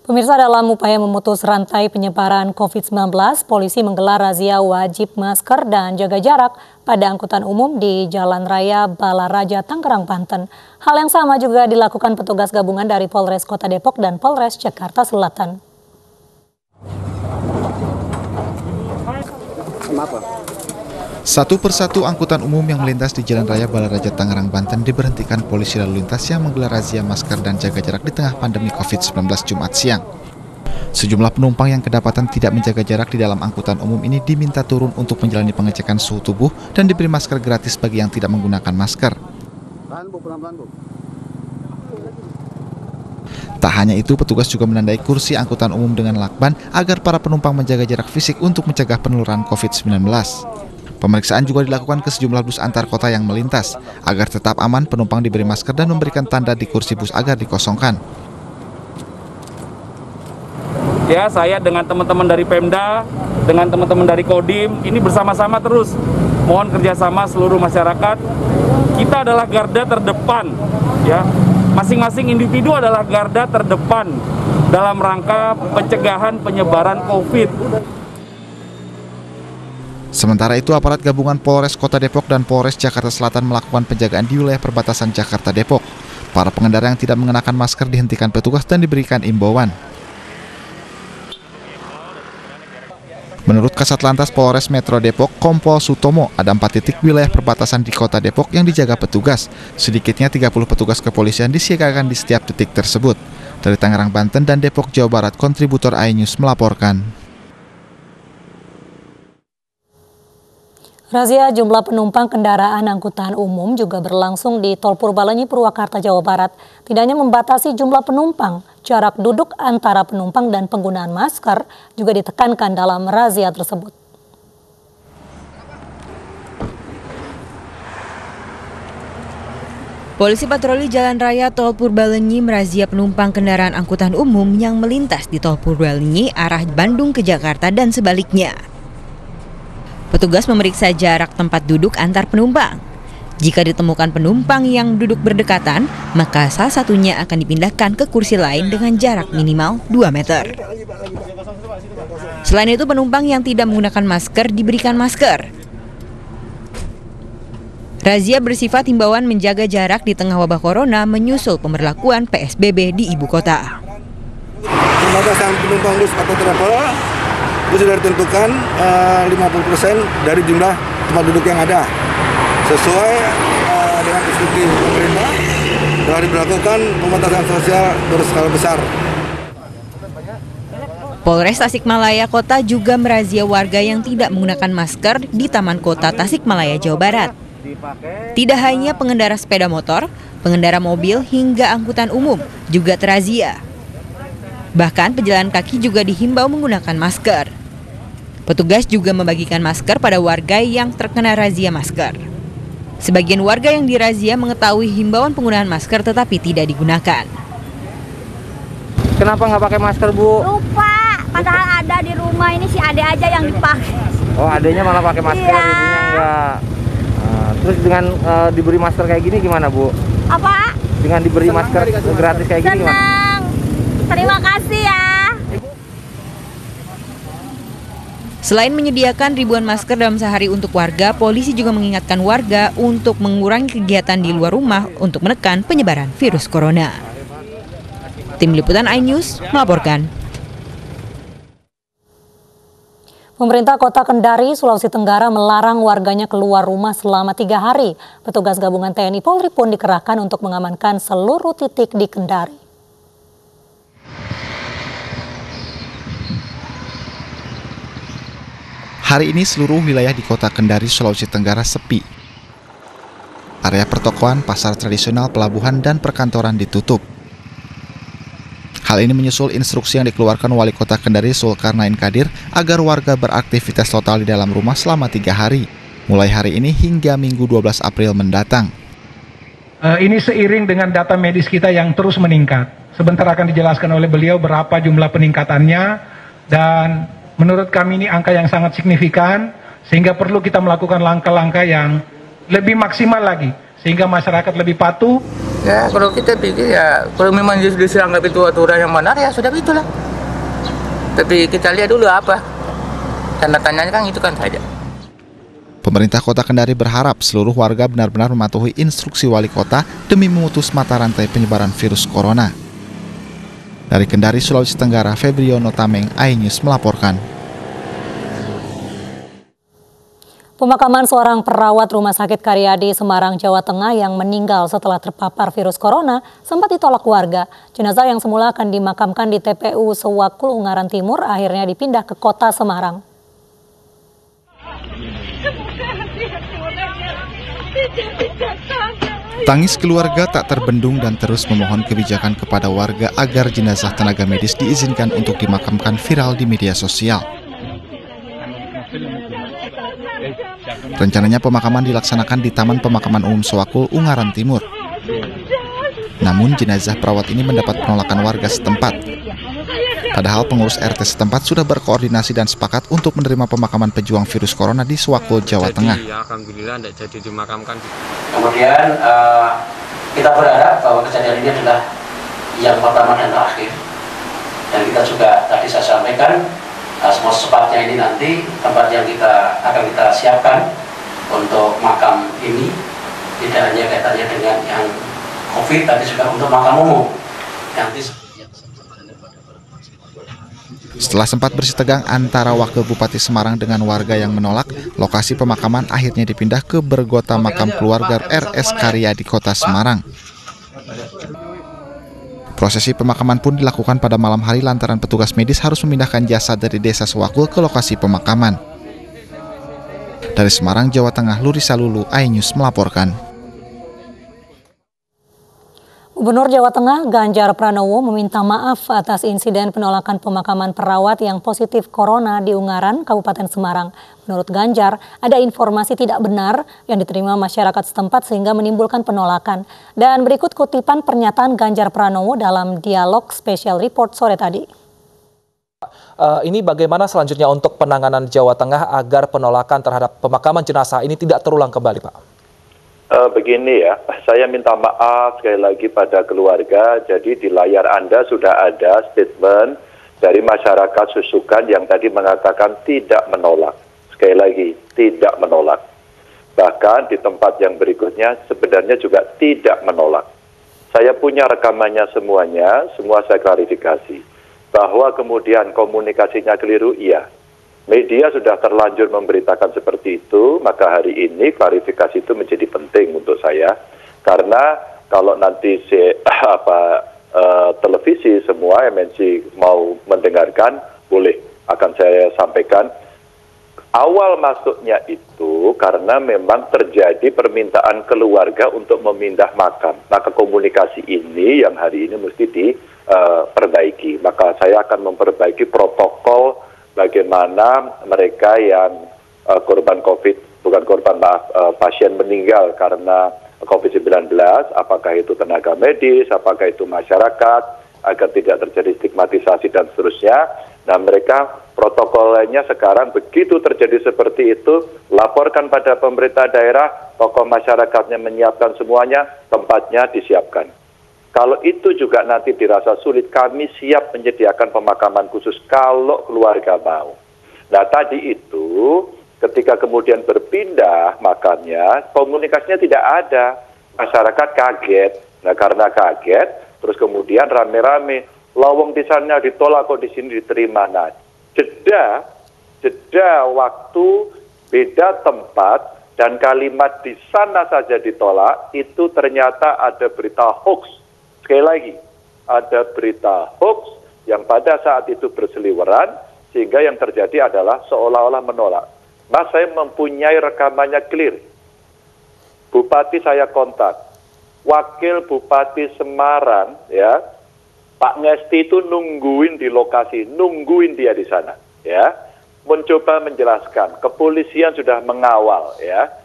Pemirsa, dalam upaya memutus rantai penyebaran COVID-19, polisi menggelar razia wajib masker dan jaga jarak pada angkutan umum di Jalan Raya Balaraja, Tangerang, Banten. Hal yang sama juga dilakukan petugas gabungan dari Polres Kota Depok dan Polres Jakarta Selatan. Satu persatu angkutan umum yang melintas di Jalan Raya Balaraja, Tangerang, Banten diberhentikan polisi lalu lintas yang menggelar razia masker dan jaga jarak di tengah pandemi COVID-19 Jumat siang. Sejumlah penumpang yang kedapatan tidak menjaga jarak di dalam angkutan umum ini diminta turun untuk menjalani pengecekan suhu tubuh dan diberi masker gratis bagi yang tidak menggunakan masker. Tak hanya itu, petugas juga menandai kursi angkutan umum dengan lakban agar para penumpang menjaga jarak fisik untuk mencegah penularan COVID-19. Pemeriksaan juga dilakukan ke sejumlah bus antar kota yang melintas. Agar tetap aman, penumpang diberi masker dan memberikan tanda di kursi bus agar dikosongkan. Ya, saya dengan teman-teman dari Pemda, dengan teman-teman dari Kodim, ini bersama-sama terus mohon kerjasama seluruh masyarakat. Kita adalah garda terdepan, ya. Masing-masing individu adalah garda terdepan dalam rangka pencegahan penyebaran COVID. Sementara itu, aparat gabungan Polres Kota Depok dan Polres Jakarta Selatan melakukan penjagaan di wilayah perbatasan Jakarta-Depok. Para pengendara yang tidak mengenakan masker dihentikan petugas dan diberikan imbauan. Menurut Kasat Lantas Polres Metro Depok, Kompol Sutomo, ada 4 titik wilayah perbatasan di Kota Depok yang dijaga petugas. Sedikitnya 30 petugas kepolisian disiagakan di setiap titik tersebut. Dari Tangerang, Banten dan Depok, Jawa Barat, kontributor iNews melaporkan. Razia jumlah penumpang kendaraan angkutan umum juga berlangsung di Tol Purbalenyi, Purwakarta, Jawa Barat. Tidak hanya membatasi jumlah penumpang, jarak duduk antara penumpang dan penggunaan masker juga ditekankan dalam razia tersebut. Polisi patroli Jalan Raya Tol Purbalenyi merazia penumpang kendaraan angkutan umum yang melintas di Tol Purbalenyi arah Bandung ke Jakarta dan sebaliknya. Petugas memeriksa jarak tempat duduk antar penumpang. Jika ditemukan penumpang yang duduk berdekatan, maka salah satunya akan dipindahkan ke kursi lain dengan jarak minimal 2 meter. Selain itu, penumpang yang tidak menggunakan masker diberikan masker. Razia bersifat himbauan menjaga jarak di tengah wabah corona menyusul pemberlakuan PSBB di ibu kota. Pembatasan penumpang bus atau travel itu sudah ditentukan 50% dari jumlah tempat duduk yang ada. Sesuai dengan instruksi pemerintah, telah diberlakukan pembatasan sosial berskala besar. Polres Tasikmalaya Kota juga merazia warga yang tidak menggunakan masker di Taman Kota Tasikmalaya, Jawa Barat. Tidak hanya pengendara sepeda motor, pengendara mobil hingga angkutan umum juga terazia. Bahkan pejalan kaki juga dihimbau menggunakan masker. Petugas juga membagikan masker pada warga yang terkena razia masker. Sebagian warga yang dirazia mengetahui himbauan penggunaan masker tetapi tidak digunakan. Kenapa nggak pakai masker, Bu? Lupa, padahal ada di rumah, ini si ade aja yang dipakai. Oh, adenya malah pakai masker, iya. Ibunya enggak. Terus dengan diberi masker kayak gini gimana, Bu? Apa? Dengan diberi masker gratis kayak gini gimana? Senang. Terima kasih ya. Selain menyediakan ribuan masker dalam sehari untuk warga, polisi juga mengingatkan warga untuk mengurangi kegiatan di luar rumah untuk menekan penyebaran virus corona. Tim Liputan iNews melaporkan. Pemerintah Kota Kendari, Sulawesi Tenggara melarang warganya keluar rumah selama 3 hari. Petugas gabungan TNI Polri pun dikerahkan untuk mengamankan seluruh titik di Kendari. Hari ini seluruh wilayah di Kota Kendari, Sulawesi Tenggara sepi. Area pertokoan, pasar tradisional, pelabuhan, dan perkantoran ditutup. Hal ini menyusul instruksi yang dikeluarkan Wali Kota Kendari Zulkarnain Kadir agar warga beraktivitas total di dalam rumah selama 3 hari, mulai hari ini hingga Minggu 12 April mendatang. Ini seiring dengan data medis kita yang terus meningkat. Sebentar akan dijelaskan oleh beliau berapa jumlah peningkatannya, dan menurut kami ini angka yang sangat signifikan, sehingga perlu kita melakukan langkah-langkah yang lebih maksimal lagi, sehingga masyarakat lebih patuh Ya kalau kita pikir ya kalau memang dianggap itu aturan yang benar ya sudah itulah. Tapi kita lihat dulu apa tanda tanyanya kan itu kan saja. Pemerintah Kota Kendari berharap seluruh warga benar-benar mematuhi instruksi wali kota demi memutus mata rantai penyebaran virus corona. Dari Kendari, Sulawesi Tenggara, Febriono Tameng, iNews melaporkan. Pemakaman seorang perawat Rumah Sakit Karyadi Semarang, Jawa Tengah yang meninggal setelah terpapar virus corona sempat ditolak warga. Jenazah yang semula akan dimakamkan di TPU Sewakul, Ungaran Timur akhirnya dipindah ke Kota Semarang. Tangis keluarga tak terbendung dan terus memohon kebijakan kepada warga agar jenazah tenaga medis diizinkan untuk dimakamkan viral di media sosial. Rencananya pemakaman dilaksanakan di Taman Pemakaman Umum Sewakul, Ungaran Timur. Namun jenazah perawat ini mendapat penolakan warga setempat. Padahal pengurus RT setempat sudah berkoordinasi dan sepakat untuk menerima pemakaman pejuang virus corona di Sewakul, Jawa Tengah. Alhamdulillah tidak jadi dimakamkan. Kemudian kita berharap bahwa kejadian ini adalah yang pertama dan terakhir. Dan kita juga tadi saya sampaikan semua secepatnya ini nanti tempat yang akan kita siapkan untuk makam ini tidak hanya kaitannya dengan yang COVID, tapi juga untuk makam umum. Setelah sempat bersih tegang antara Wakil Bupati Semarang dengan warga yang menolak, lokasi pemakaman akhirnya dipindah ke Bergota Makam Keluarga RS Karyadi Kota Semarang. Prosesi pemakaman pun dilakukan pada malam hari lantaran petugas medis harus memindahkan jasad dari desa Sewakul ke lokasi pemakaman. Dari Semarang, Jawa Tengah, Lurisa Lulu, iNews melaporkan. Gubernur Jawa Tengah Ganjar Pranowo meminta maaf atas insiden penolakan pemakaman perawat yang positif corona di Ungaran, Kabupaten Semarang. Menurut Ganjar, ada informasi tidak benar yang diterima masyarakat setempat sehingga menimbulkan penolakan. Dan berikut kutipan pernyataan Ganjar Pranowo dalam dialog Special Report sore tadi. Ini bagaimana selanjutnya untuk penanganan Jawa Tengah agar penolakan terhadap pemakaman jenazah ini tidak terulang kembali, Pak? Begini ya, saya minta maaf sekali lagi pada keluarga. Jadi di layar Anda sudah ada statement dari masyarakat Susukan yang tadi mengatakan tidak menolak. Sekali lagi, tidak menolak. Bahkan di tempat yang berikutnya sebenarnya juga tidak menolak. Saya punya rekamannya semuanya, semua saya klarifikasi. Bahwa kemudian komunikasinya keliru, iya. Media sudah terlanjur memberitakan seperti itu, maka hari ini klarifikasi itu menjadi penting untuk saya. Karena kalau nanti televisi semua MNC mau mendengarkan, boleh akan saya sampaikan. Awal masuknya itu karena memang terjadi permintaan keluarga untuk memindah makam. Maka komunikasi ini yang hari ini mesti diperbaiki. Maka saya akan memperbaiki protokol bagaimana mereka yang korban COVID, bukan korban pasien meninggal karena COVID-19, apakah itu tenaga medis, apakah itu masyarakat, agar tidak terjadi stigmatisasi dan seterusnya. Nah mereka protokolnya sekarang begitu terjadi seperti itu, laporkan pada pemerintah daerah, tokoh masyarakatnya menyiapkan semuanya, tempatnya disiapkan. Kalau itu juga nanti dirasa sulit, kami siap menyediakan pemakaman khusus kalau keluarga mau. Nah tadi itu ketika kemudian berpindah makamnya, komunikasinya tidak ada. Masyarakat kaget. Nah karena kaget, terus kemudian rame-rame, lawang di sana ditolak kok di sini diterima. Nah jeda waktu, beda tempat, dan kalimat di sana saja ditolak, itu ternyata ada berita hoax. Sekali lagi, ada berita hoax yang pada saat itu berseliweran, sehingga yang terjadi adalah seolah-olah menolak. Mas, saya mempunyai rekamannya clear. Bupati saya kontak, Wakil Bupati Semarang, ya, Pak Ngesti itu nungguin di lokasi, nungguin dia di sana, ya, mencoba menjelaskan. Kepolisian sudah mengawal, ya.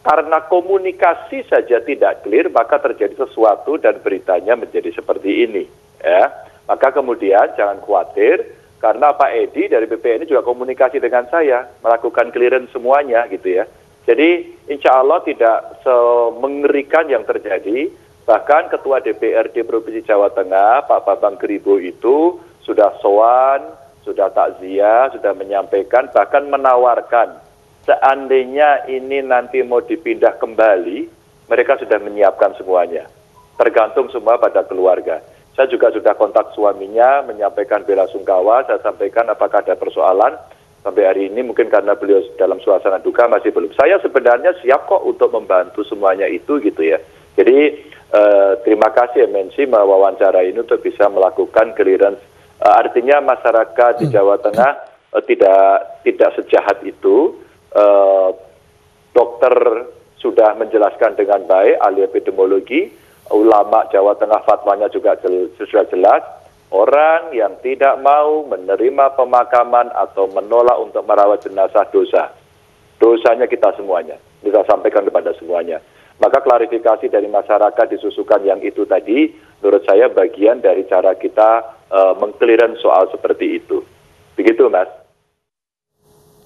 Karena komunikasi saja tidak clear, maka terjadi sesuatu dan beritanya menjadi seperti ini. Ya. Maka kemudian jangan khawatir, karena Pak Edi dari BPN juga komunikasi dengan saya, melakukan clearance semuanya gitu ya. Jadi insya Allah tidak semengerikan yang terjadi, Bahkan Ketua DPRD Provinsi Jawa Tengah, Pak Bambang Gribo itu sudah sowan, sudah takziah, sudah menyampaikan, bahkan menawarkan seandainya ini nanti mau dipindah kembali, mereka sudah menyiapkan semuanya. Tergantung semua pada keluarga. Saya juga sudah kontak suaminya, menyampaikan bela sungkawa, saya sampaikan apakah ada persoalan. Sampai hari ini mungkin karena beliau dalam suasana duka masih belum. Saya sebenarnya siap kok untuk membantu semuanya itu gitu ya. Jadi terima kasih MNC mewawancara ini untuk bisa melakukan clearance. Artinya masyarakat di Jawa Tengah tidak sejahat itu. Dokter sudah menjelaskan dengan baik, ahli epidemiologi, ulama Jawa Tengah fatwanya juga sudah jelas. Orang yang tidak mau menerima pemakaman atau menolak untuk merawat jenazah dosa. Dosanya kita semuanya. Kita sampaikan kepada semuanya. Maka klarifikasi dari masyarakat disusukan yang itu tadi, menurut saya bagian dari cara kita mengclearance soal seperti itu. Begitu, Mas.